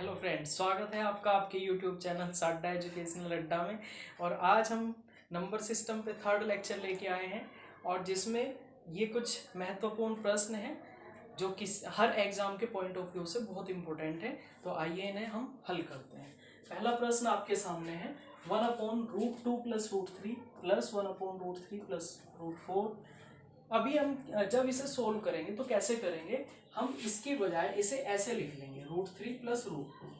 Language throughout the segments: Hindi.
हेलो फ्रेंड्स, स्वागत है आपका आपके यूट्यूब चैनल साड्डा एजुकेशनल अड्डा में। और आज हम नंबर सिस्टम पे थर्ड लेक्चर लेके आए हैं और जिसमें ये कुछ महत्वपूर्ण प्रश्न हैं जो कि हर एग्जाम के पॉइंट ऑफ व्यू से बहुत इंपॉर्टेंट है। तो आइए इन्हें हम हल करते हैं। पहला प्रश्न आपके सामने है 1/√2 + √3 + 1/√3 + √4। अभी हम जब इसे सोल्व करेंगे तो कैसे करेंगे, हम इसकी बजाय इसे ऐसे लिख लेंगे √3 + √2।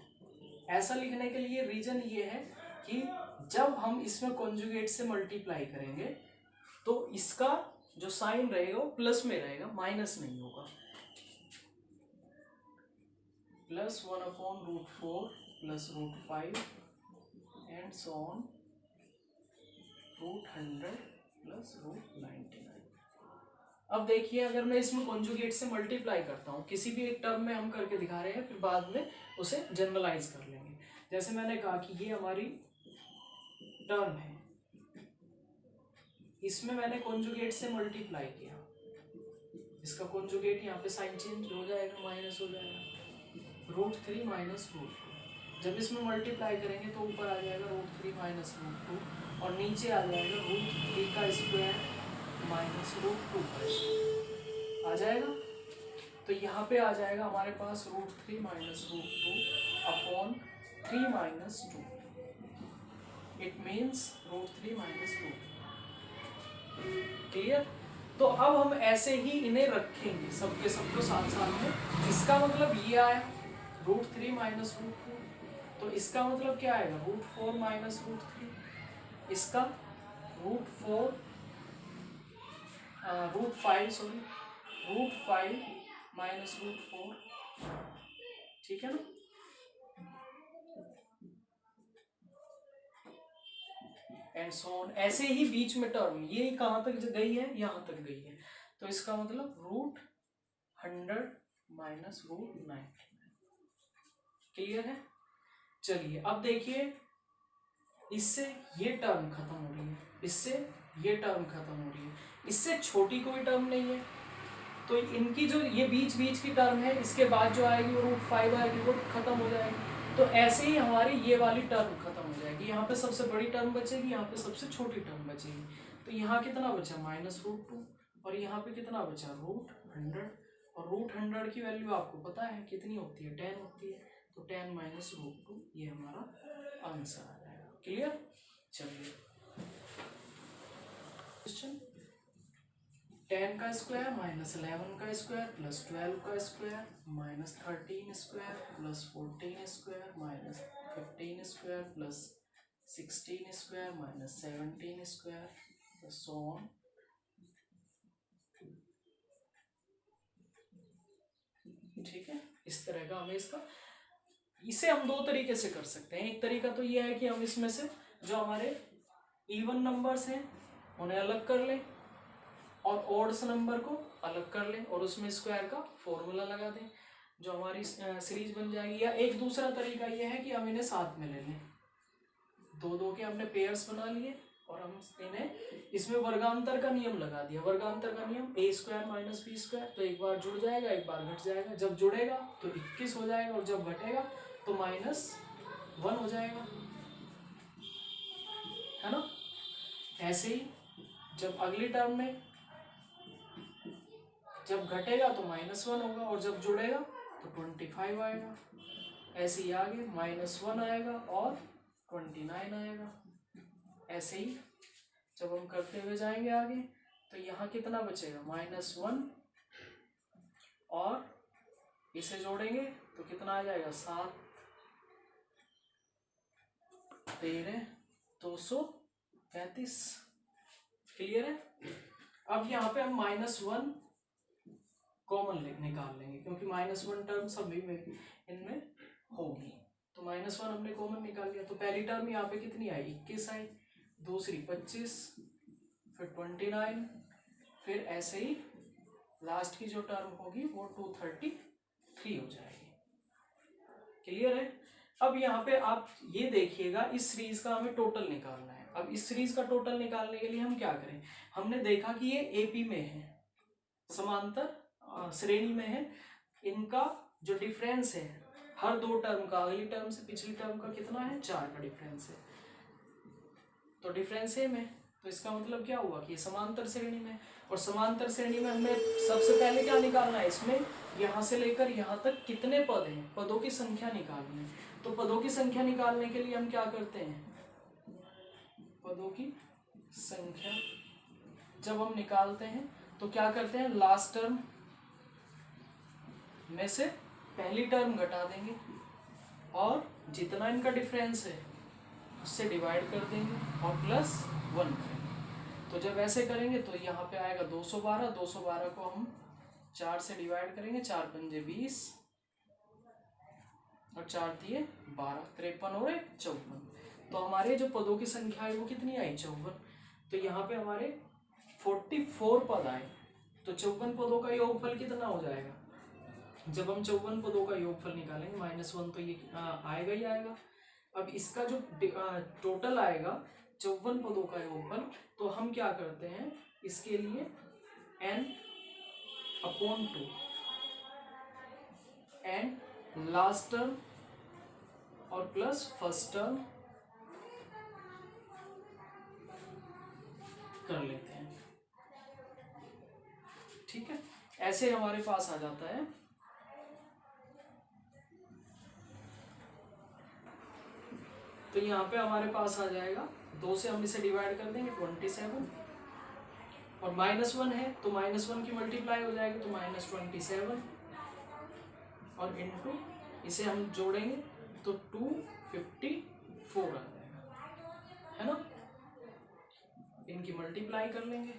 ऐसा लिखने के लिए रीजन ये है कि जब हम इसमें कॉन्जुगेट से मल्टीप्लाई करेंगे तो इसका जो साइन रहेगा वो प्लस में रहेगा, माइनस नहीं होगा। +1/√4 + √5 एंड सो ऑन √100 + √99। अब देखिए, अगर मैं इसमें कॉन्जुगेट से मल्टीप्लाई करता हूँ, किसी भी एक टर्म में हम करके दिखा रहे हैं, फिर बाद में उसे जनरलाइज कर लेंगे। जैसे मैंने कहा कि ये हमारी टर्म है, इसमें मैंने कॉन्जुगेट से मल्टीप्लाई किया, इसका कॉन्जुगेट यहाँ पे साइन चेंज हो जाएगा, माइनस हो जाएगा, √3 - √2। जब इसमें मल्टीप्लाई करेंगे तो ऊपर आ जाएगा √3 - √2 और नीचे आ जाएगा √3 का स्क्वायर -√2 का स्क्वायर आ जाएगा। तो यहाँ पे आ जाएगा हमारे पास √3 - √2 अपॉन 3 - 2। It means √3 - 2। क्लियर? तो अब हम ऐसे ही इन्हें रखेंगे सबके सबको साथ साथ में। इसका मतलब ये आया √3 - √2, तो इसका मतलब क्या आएगा √4 - √3। इसका √5 -√4। ठीक है ना? And so on. ऐसे ही बीच में टर्म ये कहां तक गई है, यहां तक गई है, तो इसका मतलब √100 - √9। क्लियर है? चलिए अब देखिए, इससे ये टर्म खत्म हो रही है, इससे ये टर्म खत्म हो रही है, इससे छोटी कोई टर्म नहीं है। तो इनकी जो ये बीच बीच की टर्म है, इसके बाद जो आएगी वो √5 आएगी, वो खत्म हो जाएगी। तो ऐसे ही हमारी ये वाली टर्म खत्म हो जाएगी। यहाँ पे सबसे बड़ी टर्म बचेगी, यहाँ पे सबसे छोटी टर्म बचेगी। तो यहाँ कितना बचा -√2 और यहाँ पे कितना बचा √100। और √100 की वैल्यू आपको पता है कितनी होती है, 10 होती है। तो 10 - √2 ये हमारा आंसर आ जाएगा। क्लियर? चलिए क्वेश्चन 10 का स्क्वायर -11 का स्क्वायर + 12 का square -13 square + 14 square -15 square + 16 square -17 square so on. ठीक है, इस तरह का हमें इसे हम दो तरीके से कर सकते हैं। एक तरीका तो यह है कि हम इसमें से जो हमारे इवन नंबर्स हैं उन्हें अलग कर लें और ऑड्स नंबर को अलग कर लें और उसमें स्क्वायर का फॉर्मूला लगा दें, जो हमारी सीरीज बन जाएगी। या एक दूसरा तरीका यह है कि हम इन्हें साथ में ले लें, दो दो के हमने पेयर्स बना लिए और हम इन्हें इसमें वर्गांतर का नियम लगा दिया। वर्गांतर का नियम a² - b², तो एक बार जुड़ जाएगा, एक बार घट जाएगा। जब जुड़ेगा तो 21 हो जाएगा और जब घटेगा तो -1 हो जाएगा, है ना? ऐसे ही जब अगली टर्म में जब घटेगा तो -1 होगा और जब जुड़ेगा तो 25 आएगा। ऐसे ही आगे -1 आएगा और 29 आएगा। ऐसे ही जब हम करते हुए जाएंगे आगे तो यहाँ कितना बचेगा -1 और इसे जोड़ेंगे तो कितना आ जाएगा 7 13 235। क्लियर है? अब यहाँ पे हम -1 कॉमन निकाल लेंगे क्योंकि -1 टर्म सभी में इनमें होगी। तो -1 हमने कॉमन निकाल लिया, तो पहली टर्म यहाँ पे कितनी आई 21 आई, दूसरी 25, फिर 29, फिर ऐसे ही लास्ट की जो टर्म होगी वो 233 हो जाएगी। क्लियर है? अब यहाँ पे आप ये देखिएगा, इस सीरीज का हमें टोटल निकालना है। अब इस सीरीज का टोटल निकालने के लिए हम क्या करें, हमने देखा कि ये एपी में है, समांतर श्रेणी में है, इनका जो डिफरेंस है हर दो टर्म का अगली टर्म से पिछली टर्म का कितना है, 4 का डिफरेंस है, तो डिफरेंस सेम है। तो इसका मतलब क्या हुआ कि समांतर श्रेणी में, और समांतर श्रेणी में हमें सबसे पहले क्या निकालना है, इसमें यहाँ से लेकर यहाँ तक कितने पद हैं, पदों की संख्या निकालनी है। तो पदों की संख्या निकालने के लिए हम क्या करते हैं, पदों की संख्या जब हम निकालते हैं तो क्या करते हैं, लास्ट टर्म में से पहली टर्म घटा देंगे और जितना इनका डिफरेंस है उससे डिवाइड कर देंगे और प्लस 1 करेंगे। तो जब ऐसे करेंगे तो यहाँ पे आएगा 212, 212 को हम 4 से डिवाइड करेंगे, 4 पंजे 20 और 4 दिए 12, 53 और 54। तो हमारे जो पदों की संख्या है वो कितनी आई, 54। तो यहाँ पे हमारे 44 पद आए। तो 54 पदों का योगफल कितना हो जाएगा, जब हम 54 पदों का योगफल निकालेंगे -1 तो ये आएगा ही आएगा। अब इसका जो टोटल आएगा 54 पदों का योगफल, तो हम क्या करते हैं इसके लिए n/2 एंड लास्ट टर्म और प्लस फर्स्ट टर्म कर लेते हैं, ठीक है। ऐसे हमारे पास आ जाता है। तो यहाँ पे हमारे पास आ जाएगा 2 से हम इसे डिवाइड कर देंगे 27 और -1 है तो -1 की मल्टीप्लाई हो जाएगी तो -27 और इनटू इसे हम जोड़ेंगे तो 254 आ जाएगा, है ना। इनकी मल्टीप्लाई कर लेंगे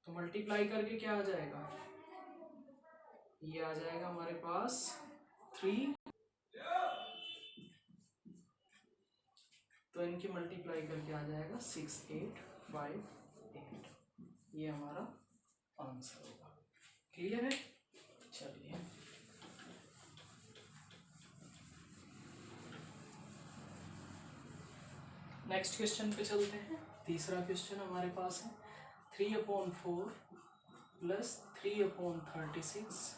तो मल्टीप्लाई करके क्या आ जाएगा, ये आ जाएगा हमारे पास 3, तो इनकी मल्टीप्लाई करके आ जाएगा 6858। ये हमारा आंसर होगा। क्लियर है, चलिए नेक्स्ट क्वेश्चन पे चलते हैं। तीसरा क्वेश्चन हमारे पास है 3/4 प्लस 3/36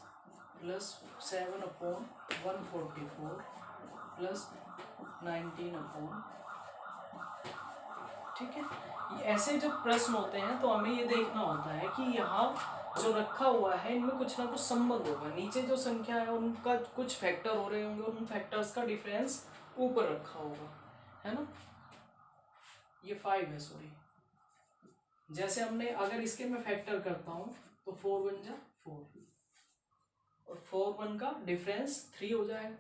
प्लस 7/144 प्लस 19/, ठीक है। ये ऐसे जब प्रश्न होते हैं तो हमें ये देखना होता है कि यहाँ जो रखा हुआ है इनमें कुछ ना कुछ संबंध होगा, नीचे जो संख्या है उनका कुछ फैक्टर हो रहे होंगे, उन फैक्टर्स का डिफरेंस ऊपर रखा होगा, है ना। ये 5 है, सॉरी। जैसे हमने अगर इसके मैं फैक्टर करता हूँ तो 4 1 जा 4 और 4 1 का डिफरेंस 3 हो जाएगा,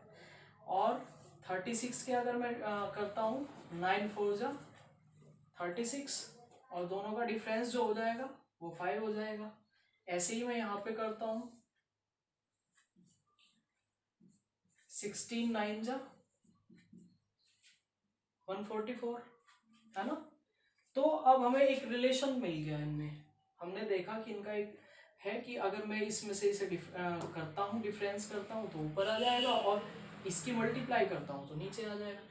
और 36 के अगर मैं करता हूँ 9 4 जा 36 और दोनों का डिफरेंस जो हो जाएगा वो 5 हो जाएगा। ऐसे ही मैं यहाँ पे करता हूँ 16 9 जा 144, है ना। तो अब हमें एक रिलेशन मिल गया इनमें, हमने देखा कि इनका एक है कि अगर मैं इसमें से इसे करता हूँ, डिफरेंस करता हूँ तो ऊपर आ जाएगा और इसकी मल्टीप्लाई करता हूँ तो नीचे आ जाएगा।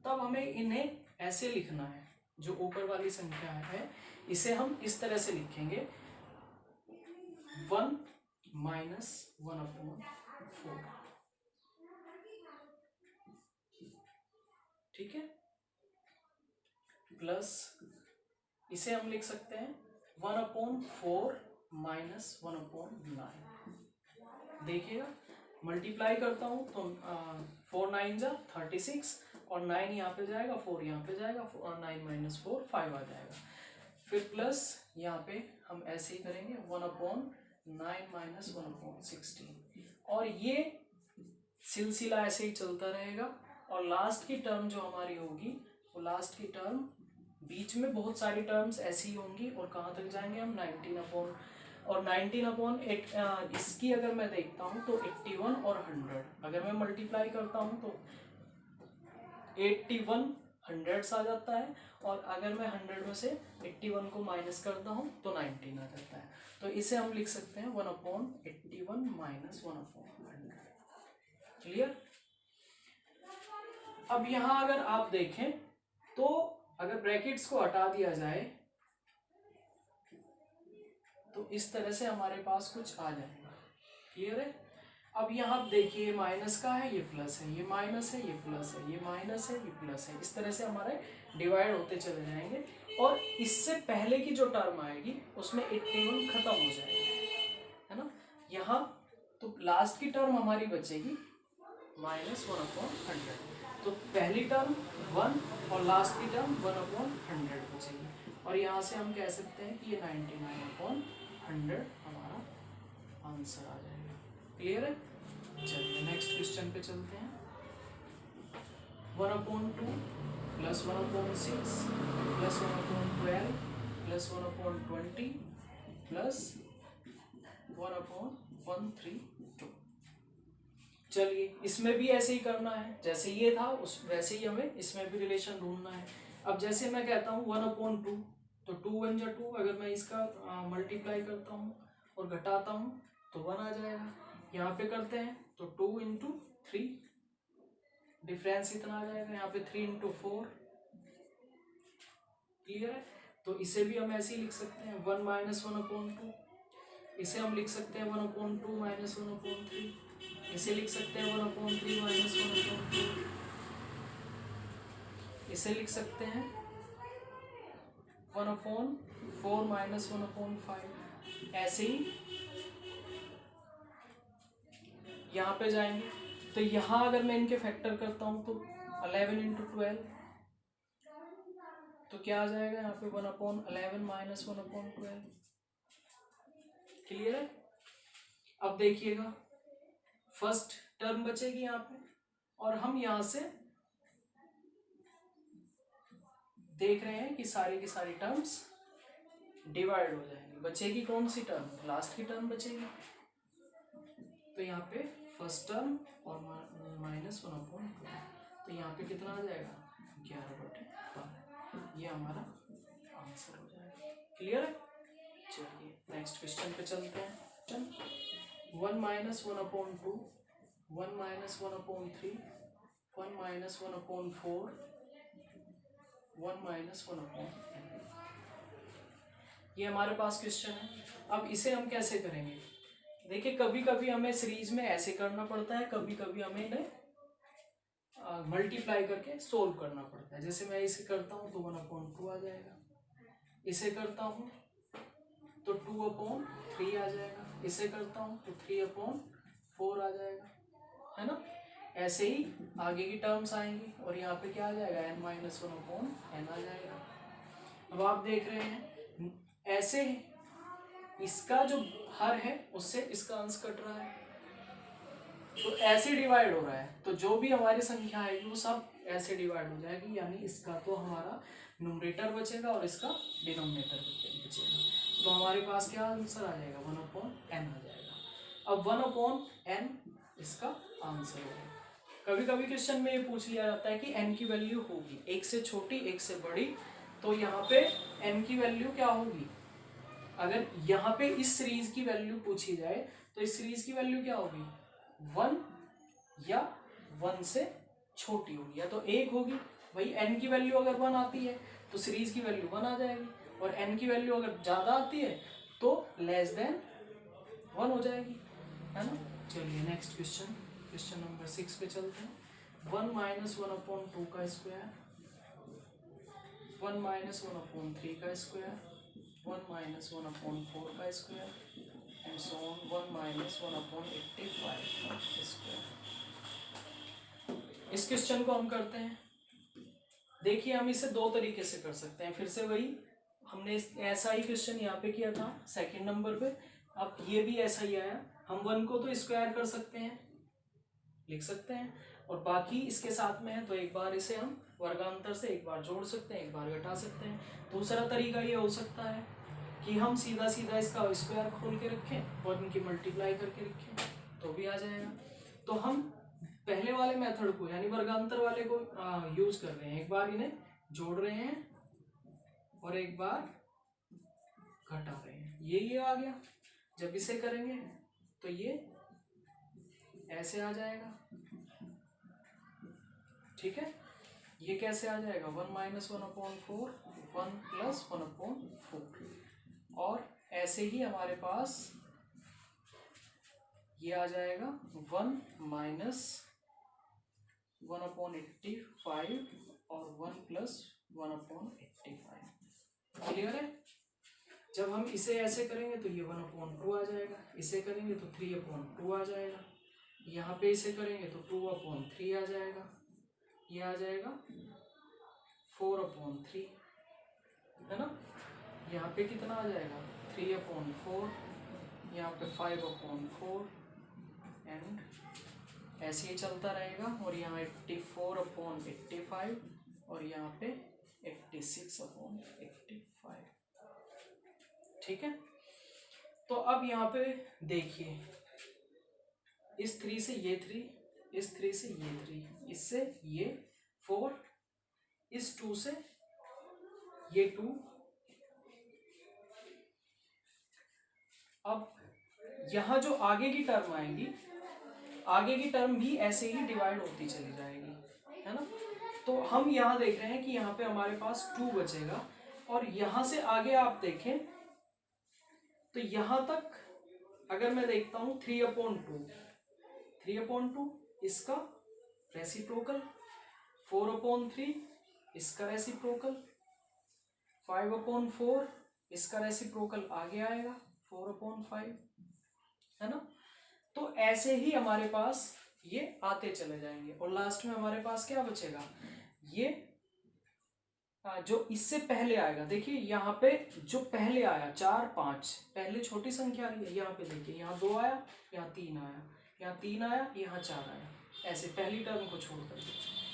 तब हमें इन्हें ऐसे लिखना है, जो ऊपर वाली संख्या है इसे हम इस तरह से लिखेंगे 1 - 1/4, ठीक है, प्लस इसे हम लिख सकते हैं 1/4 - 1/9। देखिएगा मल्टीप्लाई करता हूँ तो 4 9 जा 36 और 9 यहाँ पे जाएगा, 4 यहाँ पे जाएगा, 9 - 4 5 आ जाएगा। फिर प्लस यहाँ पे हम ऐसे ही करेंगे 1/9 - 1/16 और ये सिलसिला ऐसे ही चलता रहेगा। और लास्ट की टर्म जो हमारी होगी वो लास्ट की टर्म, बीच में बहुत सारी टर्म्स ऐसी ही होंगी और कहाँ तक जाएंगे हम 19/, और 19/8 इसकी अगर मैं देखता हूँ तो 81 और 100 अगर मैं मल्टीप्लाई करता हूँ तो 81 100s आ जाता है, और अगर मैं 100 में से 81 को माइनस करता हूँ तो 19 आ जाता है। तो इसे हम लिख सकते हैं 1/81 - 1/100। क्लियर। अब यहाँ अगर आप देखें तो अगर ब्रैकेट्स को हटा दिया जाए तो इस तरह से हमारे पास कुछ आ जाएगा। क्लियर है। अब यहाँ देखिए माइनस का है, ये प्लस है, ये माइनस है, ये प्लस है, ये माइनस है, ये प्लस है, इस तरह से हमारे डिवाइड होते चले जाएंगे और इससे पहले की जो टर्म आएगी उसमें 81 खत्म हो जाएगा, है ना। यहाँ तो लास्ट की टर्म हमारी बचेगी -1/100, तो पहली टर्म 1 और लास्ट की टर्म 1/100 बचेगी और यहाँ से हम कह सकते हैं कि ये 99/100 हमारा आंसर आ जाएगा। क्लियर है? चलिए नेक्स्ट क्वेश्चन पे चलते हैं। 1/2 प्लस 1/6 प्लस 1/12 प्लस 1/20 प्लस 1/132। चलिए इसमें भी ऐसे ही करना है, जैसे ये था उस वैसे ही हमें इसमें भी रिलेशन ढूंढना है। अब जैसे मैं कहता हूँ 1/2, तो 2 1 जा 2, अगर मैं इसका मल्टीप्लाई करता हूँ और घटाता हूँ तो 1 आ जाएगा। यहाँ पे करते हैं तो 2 × 3, डिफरेंस इतना आ जाएगा। यहाँ पे 3 × 4। क्लियर है? तो इसे भी हम ऐसे ही लिख सकते हैं 1 - 1/2। इसे हम लिख सकते हैं 1/2 - 1/3। इसे लिख सकते हैं 1/3 - 1/2। इसे लिख सकते हैं 1/4 - 1/5। ऐसे ही यहाँ पे जाएंगे तो यहाँ अगर मैं इनके फैक्टर करता हूँ तो 11 × 12, तो क्या आ जाएगा यहाँ पे 1/11 - 1/12। क्लियर है? अब देखिएगा फर्स्ट टर्म बचेगी यहाँ पे और हम यहाँ से देख रहे हैं कि सारी की सारी टर्म्स डिवाइड हो जाएंगी। बचेगी कौन सी टर्म? लास्ट की टर्म बचेगी। तो यहाँ पे फर्स्ट टर्म और -1/2, तो यहाँ पे कितना आ जाएगा 11/12। ये हमारा आंसर हो जाएगा। क्लियर है? चलिए नेक्स्ट क्वेश्चन पे चलते हैं। 1 - 1/2, 1 - 1/3, 1 - 1/4, 1 - 1/n। ये हमारे पास क्वेश्चन है। अब इसे हम कैसे करेंगे? देखिए कभी कभी हमें सीरीज में ऐसे करना पड़ता है, कभी कभी हमें इन्हें मल्टीप्लाई करके सोल्व करना पड़ता है। जैसे मैं इसे करता हूँ तो 1/2 आ जाएगा, इसे करता हूँ तो 2/3 आ जाएगा, इसे करता हूँ तो 3/4 आ जाएगा, है ना। ऐसे ही आगे की टर्म्स आएंगी और यहाँ पे क्या आ जाएगा n - 1/n आ जाएगा। अब आप देख रहे हैं ऐसे इसका जो हर है उससे इसका अंश कट रहा है, तो ऐसे डिवाइड हो रहा है, तो जो भी हमारी संख्या आएगी वो सब ऐसे डिवाइड हो जाएगी, यानी इसका तो हमारा न्यूमरेटर बचेगा और इसका डिनोमिनेटर बचेगा। तो हमारे पास क्या आंसर आ जाएगा 1/n आ जाएगा। अब 1/n इसका आंसर होगा। कभी कभी क्वेश्चन में ये पूछ लिया जाता है कि n की वैल्यू होगी एक से छोटी एक से बड़ी, तो यहाँ पे n की वैल्यू क्या होगी? अगर यहाँ पे इस सीरीज की वैल्यू पूछी जाए तो इस सीरीज की वैल्यू क्या होगी? 1 या 1 से छोटी होगी, या तो 1 होगी। भाई n की वैल्यू अगर 1 आती है तो सीरीज की वैल्यू 1 आ जाएगी, और n की वैल्यू अगर ज्यादा आती है तो लेस देन 1 हो जाएगी, है ना। चलिए नेक्स्ट क्वेश्चन, क्वेश्चन नंबर 6 पे चलते हैं। 1 - 1/2 का स्क्वायर, 1 - 1/3 का स्क्वायर, 1 - 1/4 का स्क्वायर, एंड सो ऑन 1 - 1/85 का स्क्वायर। इस क्वेश्चन को हम करते हैं। देखिए हम इसे दो तरीके से कर सकते हैं, फिर से वही हमने ऐसा ही क्वेश्चन यहाँ पे किया था सेकंड नंबर पे, अब ये भी ऐसा ही आया। हम 1 को तो स्क्वायर कर सकते हैं, लिख सकते हैं, और बाकी इसके साथ में है तो एक बार इसे हम वर्गांतर से एक बार जोड़ सकते हैं, एक बार घटा सकते हैं। दूसरा तरीका ये हो सकता है कि हम सीधा सीधा इसका स्क्वायर खोल के रखें और इनकी मल्टीप्लाई करके रखें, तो भी आ जाएगा। तो हम पहले वाले मेथड को यानी वर्गांतर वाले को यूज कर रहे हैं, एक बार इन्हें जोड़ रहे हैं और एक बार घटा रहे हैं। ये आ गया। जब इसे करेंगे तो ये ऐसे आ जाएगा, ठीक है। ये कैसे आ जाएगा 1 - 1/4, 1 + 1/4, और ऐसे ही हमारे पास ये आ जाएगा 1 माइनस 1/85 और 1 प्लस 1/85। क्लियर है। जब हम इसे ऐसे करेंगे तो ये 1/2 आ जाएगा, इसे करेंगे तो 3/2 आ जाएगा, यहाँ पे इसे करेंगे तो 2/3 आ जाएगा, ये आ जाएगा 4/3, है ना। यहाँ पे कितना आ जाएगा 3/4, यहाँ पे 5/4 एंड ऐसे ही चलता रहेगा। और यहाँ 84/85 और यहाँ पे 86/85। ठीक है। तो अब यहाँ पे देखिए, इस 3 से ये 3, इस 3 से ये 3, इससे ये 4, इस 2 से ये 2। अब यहाँ जो आगे की टर्म आएगी, आगे की टर्म भी ऐसे ही डिवाइड होती चली जाएगी, है ना। तो हम यहाँ देख रहे हैं कि यहाँ पे हमारे पास 2 बचेगा, और यहाँ से आगे आप देखें तो यहाँ तक अगर मैं देखता हूँ 3/2 इसका रेसिप्रोकल, 4/3 इसका रेसिप्रोकल, 5/4 इसका रेसिप्रोकल आगे आएगा 4/5, है ना। तो ऐसे ही हमारे पास ये आते चले जाएंगे, और लास्ट में हमारे पास क्या बचेगा, ये जो इससे पहले आएगा। देखिए यहाँ पे जो पहले आया 4 5, पहले छोटी संख्या आ रही है, यहाँ पे देखिए यहाँ 2 आया, यहाँ 3 आया, यहाँ 3 आया, यहाँ 4 आया, ऐसे पहली टर्म को छोड़ करके,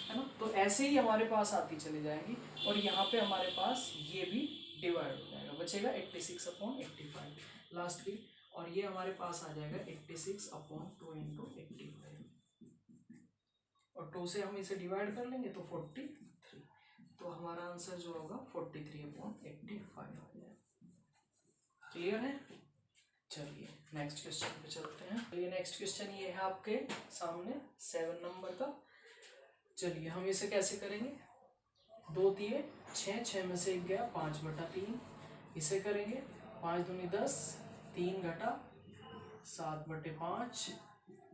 है ना। तो ऐसे ही हमारे पास आती चली जाएंगी, और यहाँ पे हमारे पास ये भी डिवाइड हो जाएगा, बचेगा 86/85 लास्ट भी, और ये हमारे पास आ जाएगा 86/2 × 85, और 2 से हम इसे डिवाइड कर लेंगे तो 43, तो हमारा आंसर जो होगा 43/85 आ जाएगा। क्लियर है। चलिए नेक्स्ट क्वेश्चन पे चलते हैं। तो ये नेक्स्ट क्वेश्चन ये है आपके सामने 7 नंबर का। चलिए हम इसे कैसे करेंगे, 2 दिए 6, 6 में से 1 गया 5/3, इसे करेंगे 5 दूनी 10, 3 घटा 7/5,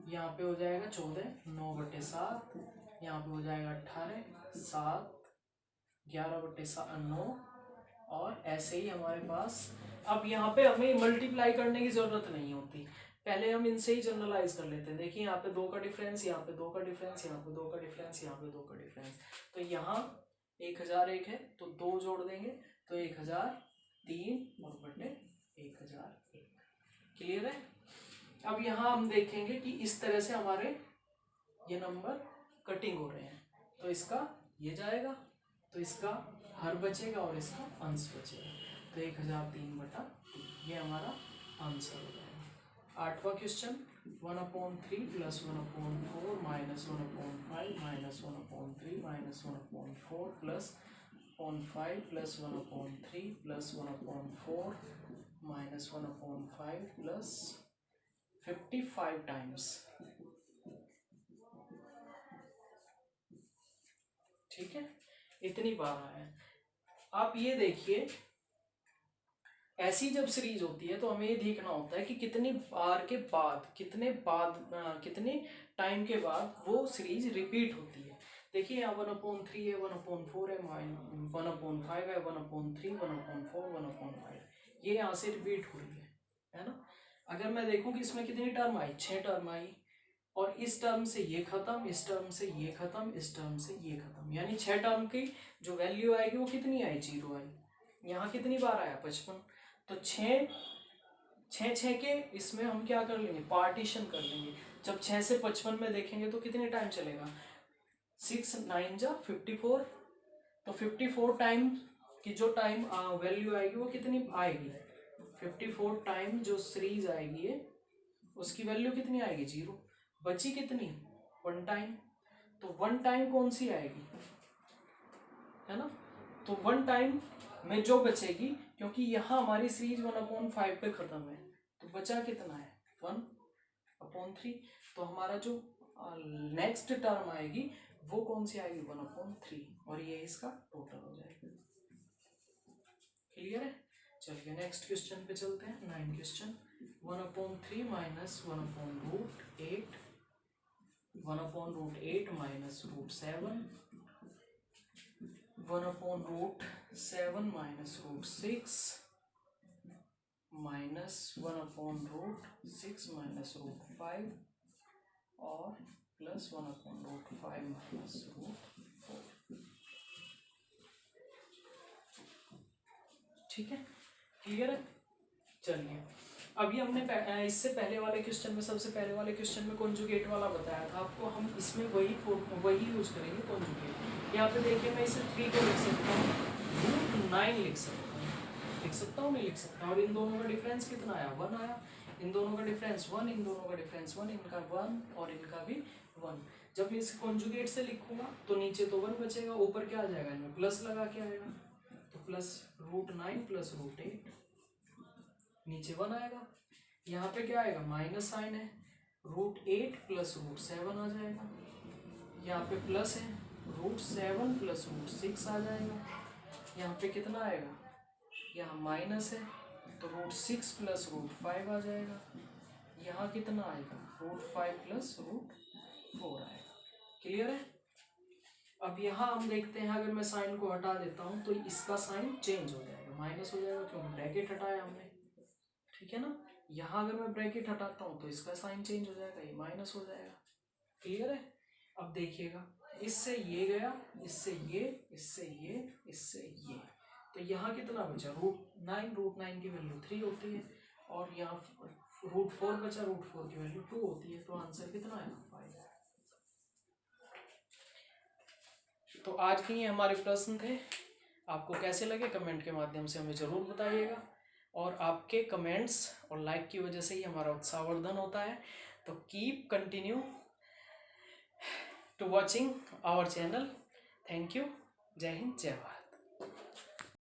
यहाँ पे हो जाएगा 14, 9/7, यहाँ पे हो जाएगा 18, 7, 11/9, और ऐसे ही हमारे पास। अब यहाँ पे हमें मल्टीप्लाई करने की जरूरत नहीं होती, पहले हम इनसे ही जनरलाइज कर लेते हैं। देखिए यहाँ पे 2 का डिफरेंस, यहाँ पे 2 का डिफरेंस, यहाँ पे 2 का डिफरेंस, यहाँ पे 2 का डिफरेंस, तो यहाँ 1001 है तो 2 जोड़ देंगे तो 1003 और बटे 1001। क्लियर है। अब यहाँ हम देखेंगे कि इस तरह से हमारे ये नंबर कटिंग हो रहे हैं, तो इसका ये जाएगा, तो इसका हर बचेगा और इसका अंश बचेगा, तो 1003/3 ये हमारा आंसर हो जाएगा। 8वां क्वेश्चन 1/3 + 1/4 - 1/5 - 1/3 - 1/4 + 0.5 + 1/3 + 1/4 - 1/5 + 55 टाइम्स। ठीक है, इतनी बार आया। आप ये देखिए, ऐसी जब सीरीज होती है तो हमें ये देखना होता है कि कितनी बार के बाद, कितने टाइम के बाद वो सीरीज रिपीट होती है। देखिए यहाँ 1/3 है, 1/4 है, 1/5 है, 1/3, 1/4, 1/5, ये यहाँ से रिपीट हो रही है ना। अगर मैं देखूँ कि इसमें कितनी टर्म आई, 6 टर्म आई, और इस टर्म से ये खत्म, इस टर्म से ये खत्म, इस टर्म से ये खत्म, यानी 6 टर्म की जो वैल्यू आएगी वो कितनी आई, 0 आई। यहाँ कितनी बार आया, 55, तो 6 के इसमें हम क्या कर लेंगे, पार्टीशन कर लेंगे। जब 6 से 55 में देखेंगे तो कितने टाइम चलेगा, 6 9 जा 54, तो 54 टाइम की जो टाइम वैल्यू आएगी वो कितनी आएगी, 54 टाइम जो सीरीज आएगी है उसकी वैल्यू कितनी आएगी, 0। बची कितनी, 1 टाइम, तो 1 टाइम कौन सी आएगी, है ना। तो 1 टाइम में जो बचेगी, क्योंकि यहाँ हमारी सीरीज 1/5 पे खत्म है, तो बचा कितना है 1/3, तो हमारा जो नेक्स्ट टर्म आएगी वो कौन सी आएगी, 1/3, और ये इसका टोटल हो जाएगा। क्लियर है। चलिए नेक्स्ट क्वेश्चन पे चलते हैं, 9 question. 1/3 minus 1/√8, 1/√8 minus √7, 1/√7 minus √6 minus 1/√6 minus √5 और प्लस 1/5 माइनस √4। ठीक है, क्लियर है। चलिए अभी हमने इससे पहले वाले क्वेश्चन में, सबसे पहले वाले क्वेश्चन में कॉन्जुगेट वाला बताया था आपको, हम इसमें वही यूज करेंगे कॉन्जुगेट। यहाँ पे देखिए मैं इसे 3 को लिख सकता हूँ, √9 लिख सकता हूँ नहीं लिख सकता। और इन दोनों का डिफरेंस कितना आया, 1 आया। इन दोनों का डिफरेंस 1, इन दोनों का डिफरेंस 1, इनका 1 और इनका भी 1। जब मैं इसे कॉन्जुगेट से लिखूंगा तो नीचे तो 1 बचेगा, ऊपर क्या आ जाएगा, इनमें प्लस लगा के आएगा, तो प्लस √9 प्लस √8, नीचे 1 आएगा। यहाँ पे क्या आएगा, माइनस साइन है, √8 प्लस √7 आ जाएगा। यहाँ पे प्लस है, √7 प्लस √6 आ जाएगा। यहाँ पे कितना आएगा, यहाँ माइनस है तो √6 प्लस √5 आ जाएगा। यहाँ कितना आएगा, √5 प्लस √4 आएगा। क्लियर है। अब यहाँ हम देखते हैं, अगर मैं साइन को हटा देता हूँ तो इसका साइन चेंज हो जाएगा, माइनस हो जाएगा, क्योंकि ब्रैकेट हटाया हमने। ठीक है ना। यहाँ अगर मैं ब्रैकेट हटाता हूँ तो इसका साइन चेंज हो जाएगा, ये माइनस हो जाएगा। क्लियर है। अब देखिएगा, इससे ये गया, इससे ये, इससे ये, इससे ये, तो यहाँ कितना बचा, √9 की वैल्यू 3 होती है, और यहाँ √4 बचा, √4 की वैल्यू 2 होती है, तो आंसर कितना है, 5 है। तो आज के ये हमारे प्रश्न थे। आपको कैसे लगे कमेंट के माध्यम से हमें ज़रूर बताइएगा, और आपके कमेंट्स और लाइक की वजह से ही हमारा उत्साहवर्धन होता है। तो keep continue to watching our channel. Thank you. जय हिंद, जय भारत।